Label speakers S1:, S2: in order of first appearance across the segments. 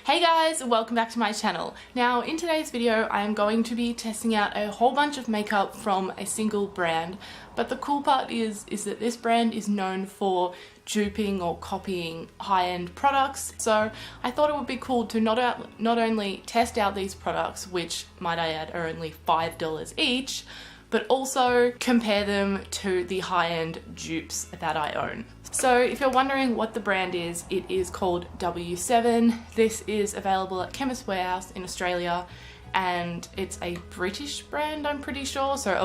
S1: Hey guys, welcome back to my channel. Now in today's video I am going to be testing out a whole bunch of makeup from a single brand, but the cool part is that this brand is known for duping or copying high-end products. So I thought it would be cool to not only test out these products, which might I add are only $5 each, but also compare them to the high-end dupes that I own. So if you're wondering what the brand is, it is called W7. This is available at Chemist Warehouse in Australia, and it's a British brand, I'm pretty sure, so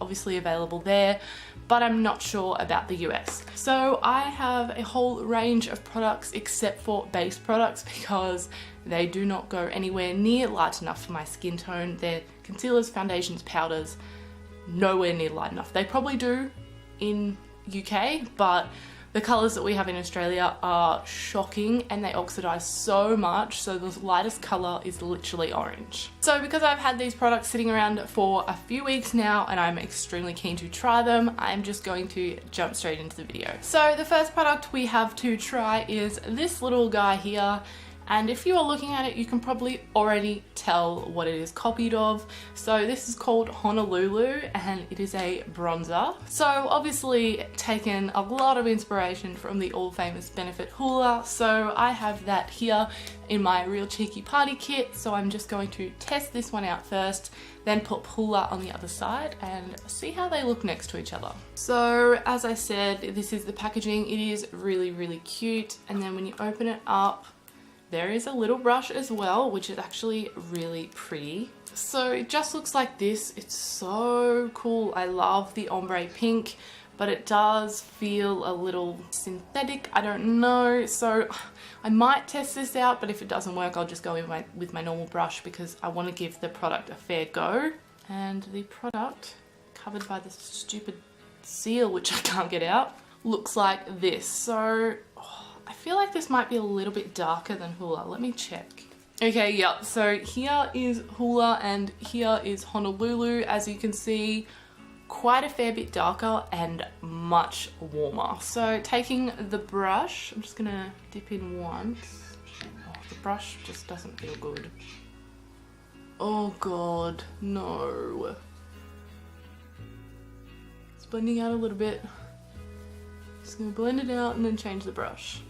S1: obviously available there, but I'm not sure about the US. So I have a whole range of products except for base products because they do not go anywhere near light enough for my skin tone. They're concealers, foundations, powders, nowhere near light enough. They probably do in UK, but the colours that we have in Australia are shocking and they oxidize so much, so the lightest colour is literally orange. So because I've had these products sitting around for a few weeks now and I'm extremely keen to try them, I'm just going to jump straight into the video. So the first product we have to try is this little guy here. And if you are looking at it, you can probably already tell what it is copied of. So this is called Honolulu and it is a bronzer. So obviously taken a lot of inspiration from the all famous Benefit Hoola. So I have that here in my Real Cheeky Party kit. So I'm just going to test this one out first, then put Hoola on the other side and see how they look next to each other. So as I said, this is the packaging. It is really, really cute. And then when you open it up, there is a little brush as well, which is actually really pretty. So it just looks like this. It's so cool. I love the ombre pink, but it does feel a little synthetic. I don't know. So I might test this out, but if it doesn't work, I'll just go in with my normal brush because I want to give the product a fair go. And the product, covered by this stupid seal, which I can't get out, looks like this. So I feel like this might be a little bit darker than Hoola. Let me check. Okay, yep. So here is Hoola and here is Honolulu. As you can see, quite a fair bit darker and much warmer. So taking the brush, I'm just gonna dip in once. Oh, the brush just doesn't feel good. Oh God, no. It's blending out a little bit. Just gonna blend it out and then change the brush.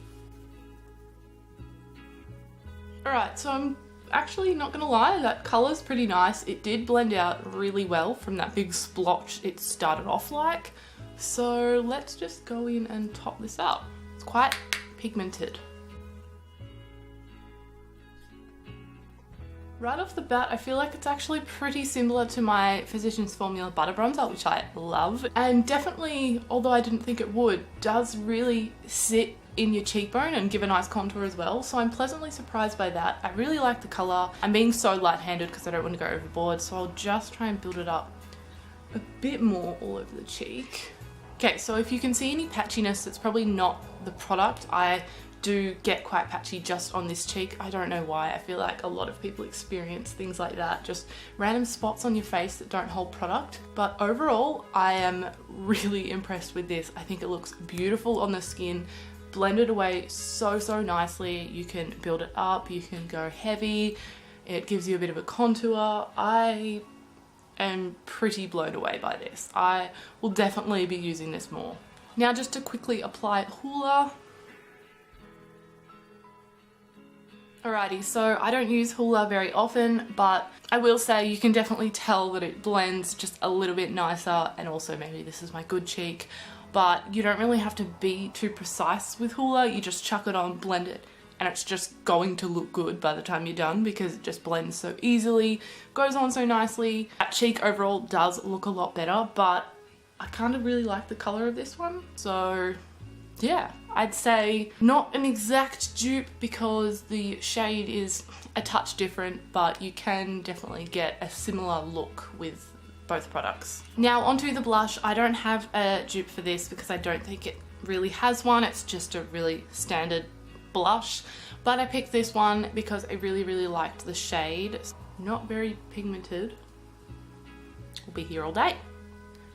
S1: Alright, so I'm actually not gonna lie, that colour's pretty nice. It did blend out really well from that big splotch it started off like. So let's just go in and top this up. It's quite pigmented. Right off the bat, I feel like it's actually pretty similar to my Physicians Formula Butter Bronzer, which I love. And definitely, although I didn't think it would, does really sit in your cheekbone and give a nice contour as well. So I'm pleasantly surprised by that. I really like the colour. I'm being so light-handed because I don't want to go overboard, so I'll just try and build it up a bit more all over the cheek. Okay, so if you can see any patchiness, it's probably not the product. I do get quite patchy just on this cheek. I don't know why. I feel like a lot of people experience things like that, just random spots on your face that don't hold product. But overall, I am really impressed with this. I think it looks beautiful on the skin, blended away so nicely. You can build it up, you can go heavy, it gives you a bit of a contour. I am pretty blown away by this. I will definitely be using this more. Now just to quickly apply Hoola. Alrighty, so I don't use Hoola very often, but I will say you can definitely tell that it blends just a little bit nicer, and also maybe this is my good cheek, but you don't really have to be too precise with Hoola. You just chuck it on, blend it, and it's just going to look good by the time you're done because it just blends so easily, goes on so nicely. That cheek overall does look a lot better, but I kind of really like the colour of this one. So yeah, I'd say not an exact dupe because the shade is a touch different, but you can definitely get a similar look with both products. Now onto the blush. I don't have a dupe for this because I don't think it really has one. It's just a really standard blush, but I picked this one because I really liked the shade. It's not very pigmented. We'll be here all day.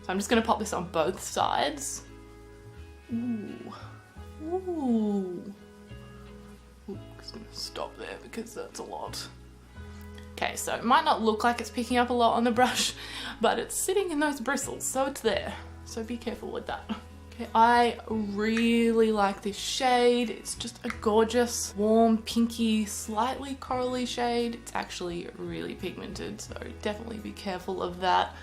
S1: So I'm just gonna pop this on both sides. Ooh. Ooh. just gonna stop there because that's a lot. Okay, so it might not look like it's picking up a lot on the brush, but it's sitting in those bristles, so it's there. So be careful with that. Okay, I really like this shade. It's just a gorgeous, warm, pinky, slightly corally shade. It's actually really pigmented, so definitely be careful of that.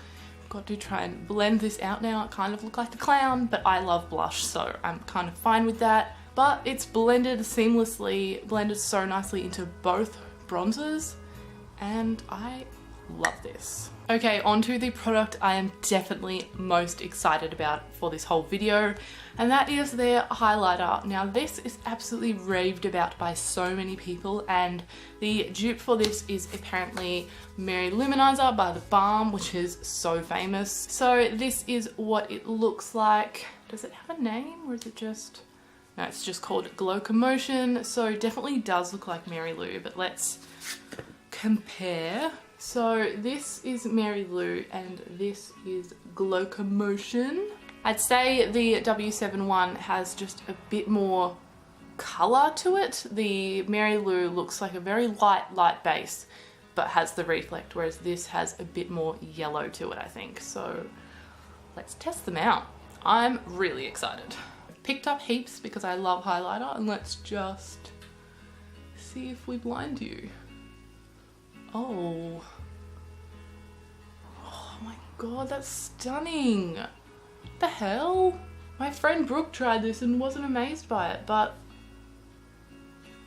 S1: Got to try and blend this out now. I kind of look like a clown, but I love blush, so I'm kind of fine with that. But it's blended seamlessly, blended so nicely into both bronzers, and I love this. Okay, onto the product I am definitely most excited about for this whole video, and that is their highlighter. Now this is absolutely raved about by so many people, and the dupe for this is apparently Mary Luminizer by The Balm, which is so famous. So this is what it looks like. Does it have a name, or is it just... No, it's just called Glow Commotion, so it definitely does look like Mary Lou, but let's compare. So this is Mary Lou and this is Glow Commotion. I'd say the W7 one has just a bit more colour to it. The Mary Lou looks like a very light base, but has the reflect, whereas this has a bit more yellow to it, I think. So let's test them out. I'm really excited. Picked up heaps because I love highlighter, and let's just see if we blind you. Oh my god, that's stunning. What the hell? My friend Brooke tried this and wasn't amazed by it, but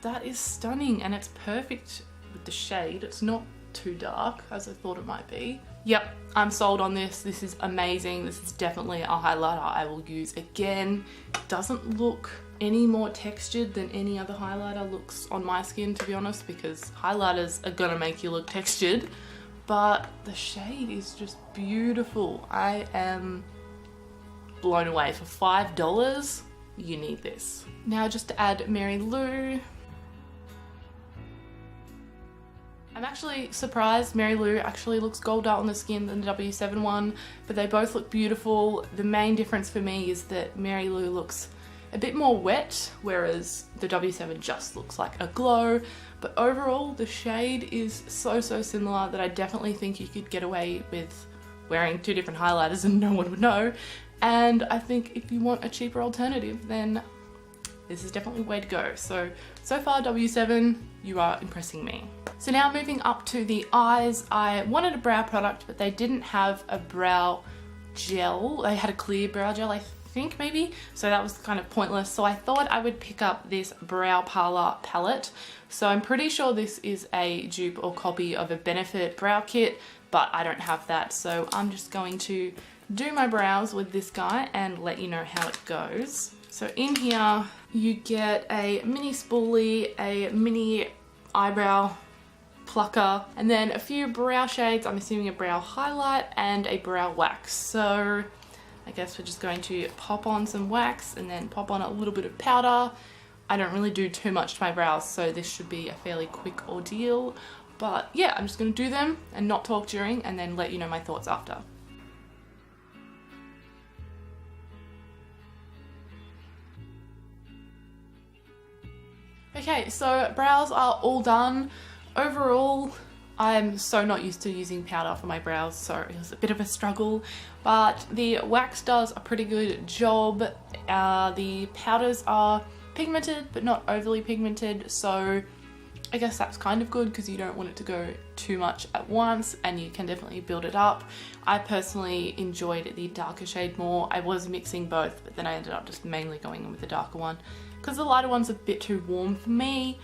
S1: that is stunning, and it's perfect with the shade. It's not too dark as I thought it might be. Yep, I'm sold on this. This is amazing. This is definitely a highlighter I will use again. It doesn't look any more textured than any other highlighter looks on my skin, to be honest, because highlighters are gonna make you look textured, but the shade is just beautiful. I am blown away. For $5, you need this. Now just to add Mary Lou. I'm actually surprised Mary Lou actually looks golder on the skin than the W7 one, but they both look beautiful. The main difference for me is that Mary Lou looks a bit more wet, whereas the W7 just looks like a glow. But overall, the shade is so similar that I definitely think you could get away with wearing two different highlighters and no one would know. And I think if you want a cheaper alternative, then this is definitely the way to go. So far W7, you are impressing me. So now moving up to the eyes, I wanted a brow product, but they didn't have a brow gel. They had a clear brow gel, I think maybe, so that was kind of pointless. So I thought I would pick up this Brow Parlour palette. So I'm pretty sure this is a dupe or copy of a Benefit brow kit, but I don't have that. So I'm just going to do my brows with this guy and let you know how it goes. So in here you get a mini spoolie, a mini eyebrow plucker, and then a few brow shades, I'm assuming a brow highlight and a brow wax. So I guess we're just going to pop on some wax and then pop on a little bit of powder. I don't really do too much to my brows, so this should be a fairly quick ordeal. But yeah, I'm just going to do them and not talk during, and then let you know my thoughts after. Okay, so brows are all done. Overall, I'm so not used to using powder for my brows, so it was a bit of a struggle, but the wax does a pretty good job. The powders are pigmented, but not overly pigmented, so I guess that's kind of good because you don't want it to go too much at once, and you can definitely build it up. I personally enjoyed the darker shade more. I was mixing both, but then I ended up just mainly going in with the darker one because the lighter one's a bit too warm for me.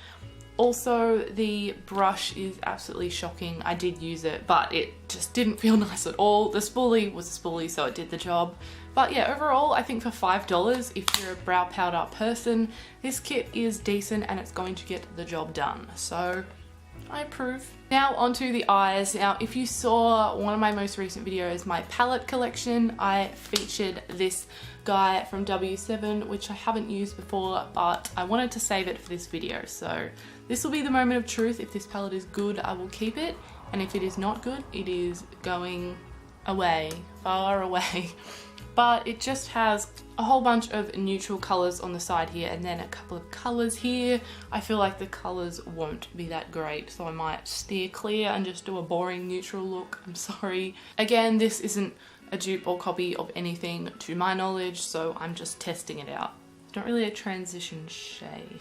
S1: Also, the brush is absolutely shocking. I did use it, but it just didn't feel nice at all. The spoolie was a spoolie, so it did the job. But yeah, overall, I think for $5, if you're a brow powder person, this kit is decent and it's going to get the job done. So I approve. Now onto the eyes. Now, if you saw one of my most recent videos, my palette collection, I featured this guy from W7, which I haven't used before, but I wanted to save it for this video. So this will be the moment of truth. If this palette is good, I will keep it. And if it is not good, it is going away, far away. but it just has a whole bunch of neutral colors on the side here and then a couple of colors here. I feel like the colors won't be that great, so I might steer clear and just do a boring neutral look. I'm sorry. Again, this isn't a dupe or copy of anything to my knowledge, so I'm just testing it out. It's not really a transition shade.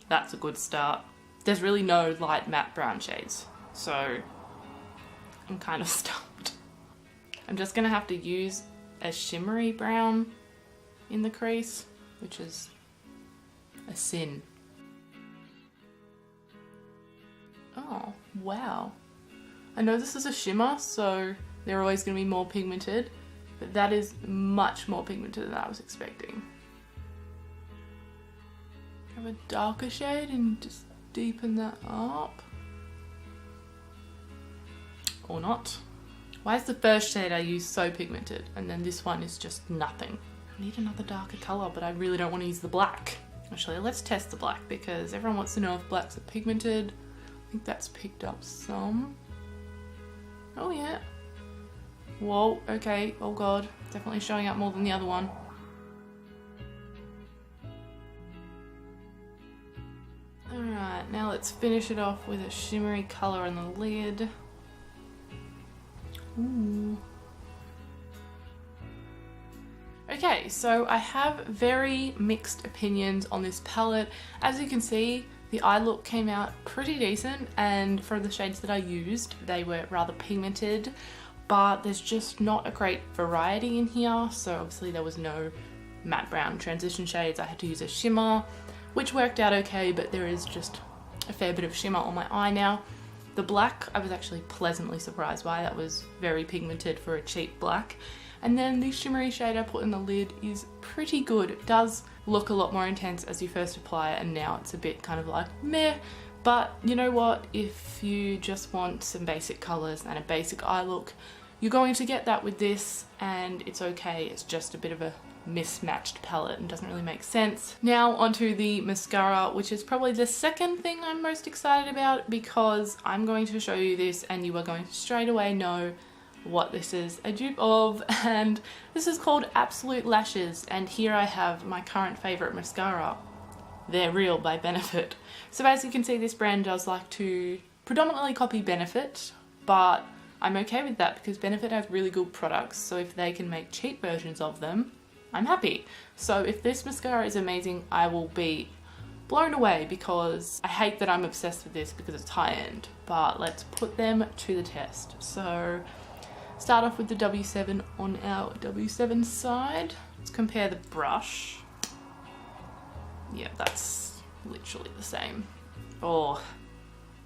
S1: That's a good start. There's really no light matte brown shades, so I'm kind of stumped. I'm just gonna have to use a shimmery brown in the crease, which is a sin. Oh, wow. I know this is a shimmer, so they're always gonna be more pigmented, but that is much more pigmented than I was expecting. Have a darker shade and just deepen that up. Or not. Why is the first shade I used so pigmented and then this one is just nothing? I need another darker colour, but I really don't want to use the black. Actually, let's test the black because everyone wants to know if blacks are pigmented. I think that's picked up some. Oh yeah. Whoa, okay, oh god. Definitely showing up more than the other one. Alright, now let's finish it off with a shimmery colour on the lid. Ooh. Okay, so I have very mixed opinions on this palette. As you can see, the eye look came out pretty decent, and for the shades that I used, they were rather pigmented, but there's just not a great variety in here. So obviously there was no matte brown transition shades. I had to use a shimmer, which worked out okay, but there is just a fair bit of shimmer on my eye now. The black, I was actually pleasantly surprised by. That was very pigmented for a cheap black. And then the shimmery shade I put in the lid is pretty good. It does look a lot more intense as you first apply it, and now it's a bit kind of like meh. But you know what? If you just want some basic colours and a basic eye look, you're going to get that with this, and it's okay. It's just a bit of a mismatched palette and doesn't really make sense. Now onto the mascara, which is probably the second thing I'm most excited about, because I'm going to show you this and you are going to straight away know what this is a dupe of, and this is called Absolute Lashes, and here I have my current favourite mascara. They're Real by Benefit. So as you can see, this brand does like to predominantly copy Benefit, but I'm okay with that because Benefit has really good products, so if they can make cheap versions of them, I'm happy. So if this mascara is amazing, I will be blown away, because I hate that I'm obsessed with this because it's high-end, but let's put them to the test. So start off with the W7 on our W7 side. Let's compare the brush. Yeah, that's literally the same. Oh,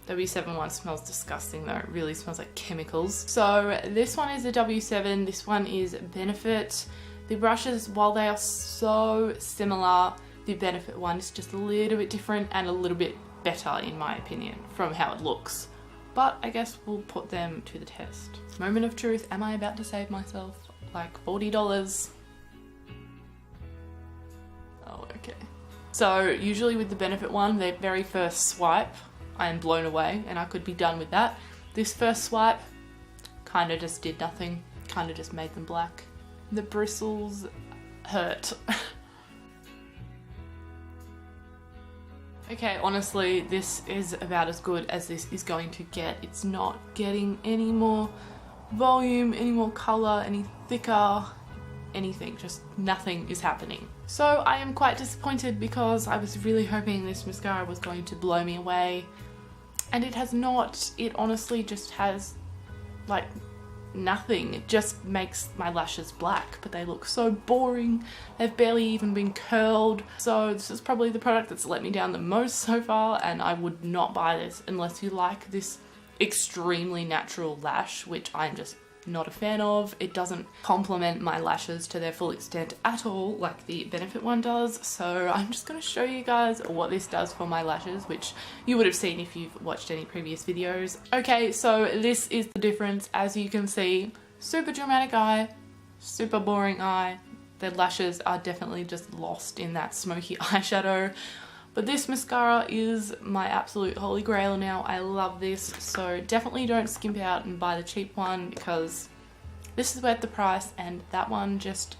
S1: W7 one smells disgusting though. It really smells like chemicals. So this one is a W7, this one is Benefit. The brushes, while they are so similar, the Benefit one is just a little bit different and a little bit better in my opinion from how it looks. But I guess we'll put them to the test. Moment of truth, am I about to save myself like $40? Oh, okay. So usually with the Benefit one, their very first swipe, I am blown away and I could be done with that. This first swipe kind of just did nothing, kind of just made them black. The bristles hurt. Okay, honestly, this is about as good as this is going to get. It's not getting any more volume, any more colour, any thicker, anything. Just nothing is happening. So I am quite disappointed because I was really hoping this mascara was going to blow me away. And it has not. It honestly just has like nothing. It just makes my lashes black, but they look so boring. They've barely even been curled. So this is probably the product that's let me down the most so far, and I would not buy this unless you like this extremely natural lash, which I'm just not a fan of. It doesn't complement my lashes to their full extent at all like the Benefit one does. So I'm just going to show you guys what this does for my lashes, which you would have seen if you've watched any previous videos. Okay, so this is the difference. As you can see, super dramatic eye, super boring eye. The lashes are definitely just lost in that smoky eyeshadow. But this mascara is my absolute holy grail now. I love this, so definitely don't skimp out and buy the cheap one because this is worth the price, and that one just,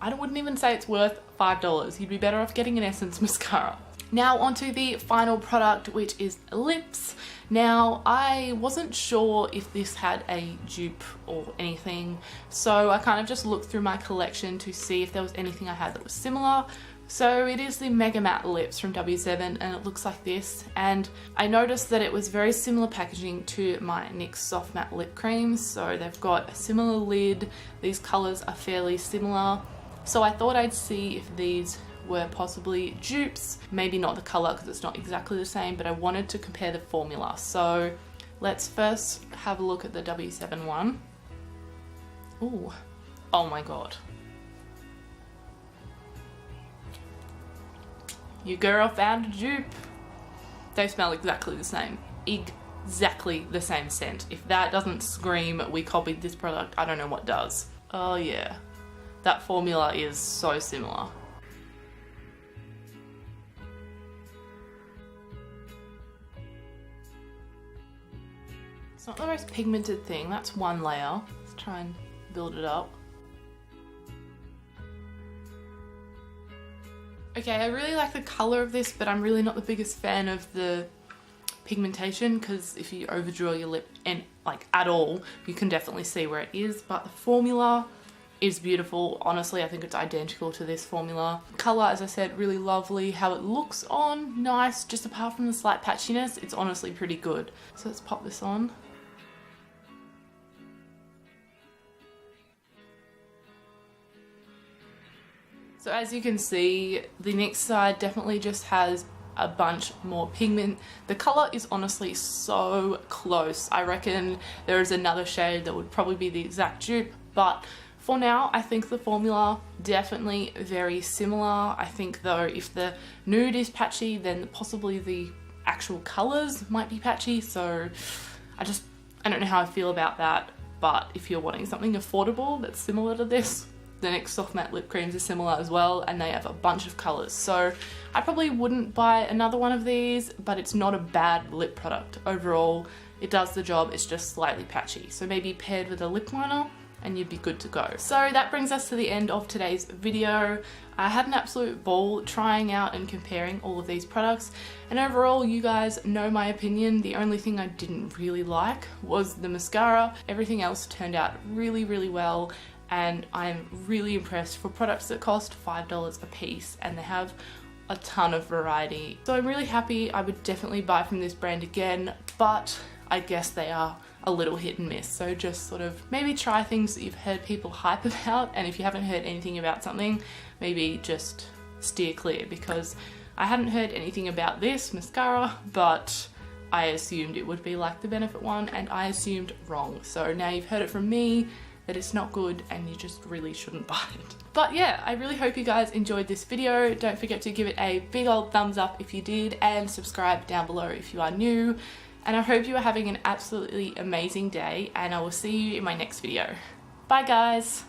S1: I wouldn't even say it's worth $5. You'd be better off getting an Essence mascara. Now onto the final product, which is lips. Now I wasn't sure if this had a dupe or anything, so I kind of just looked through my collection to see if there was anything I had that was similar. So it is the Mega Matte Lips from W7, and it looks like this, and I noticed that it was very similar packaging to my NYX Soft Matte Lip Creams, so they've got a similar lid, these colours are fairly similar, so I thought I'd see if these were possibly dupes. Maybe not the colour because it's not exactly the same, but I wanted to compare the formula. So let's first have a look at the W7 one. Ooh, oh my god. Your girl found a dupe. They smell exactly the same. Exactly the same scent. If that doesn't scream we copied this product, I don't know what does. Oh yeah, that formula is so similar. It's not the most pigmented thing, that's one layer. Let's try and build it up. Okay, I really like the colour of this, but I'm really not the biggest fan of the pigmentation, because if you overdraw your lip and like at all, you can definitely see where it is, but the formula is beautiful. Honestly, I think it's identical to this formula. Colour, as I said, really lovely. How it looks on, nice, just apart from the slight patchiness, it's honestly pretty good. So let's pop this on. So as you can see, the NYX side definitely just has a bunch more pigment. The colour is honestly so close. I reckon there is another shade that would probably be the exact dupe, but for now I think the formula definitely very similar. I think though if the nude is patchy, then possibly the actual colours might be patchy, so I don't know how I feel about that. But if you're wanting something affordable that's similar to this, the NYX Soft Matte Lip Creams are similar as well, and they have a bunch of colours. So I probably wouldn't buy another one of these, but it's not a bad lip product. Overall, it does the job, it's just slightly patchy. So maybe paired with a lip liner and you'd be good to go. So that brings us to the end of today's video. I had an absolute ball trying out and comparing all of these products, and overall you guys know my opinion. The only thing I didn't really like was the mascara. Everything else turned out really, really well, and I'm really impressed for products that cost $5 a piece and they have a ton of variety. So I'm really happy. I would definitely buy from this brand again, but I guess they are a little hit and miss. So just sort of maybe try things that you've heard people hype about, and if you haven't heard anything about something, maybe just steer clear, because I hadn't heard anything about this mascara, but I assumed it would be like the Benefit one, and I assumed wrong. So now you've heard it from me that it's not good and you just really shouldn't buy it. But yeah, I really hope you guys enjoyed this video. Don't forget to give it a big old thumbs up if you did, and subscribe down below if you are new. And I hope you are having an absolutely amazing day, and I will see you in my next video. Bye guys!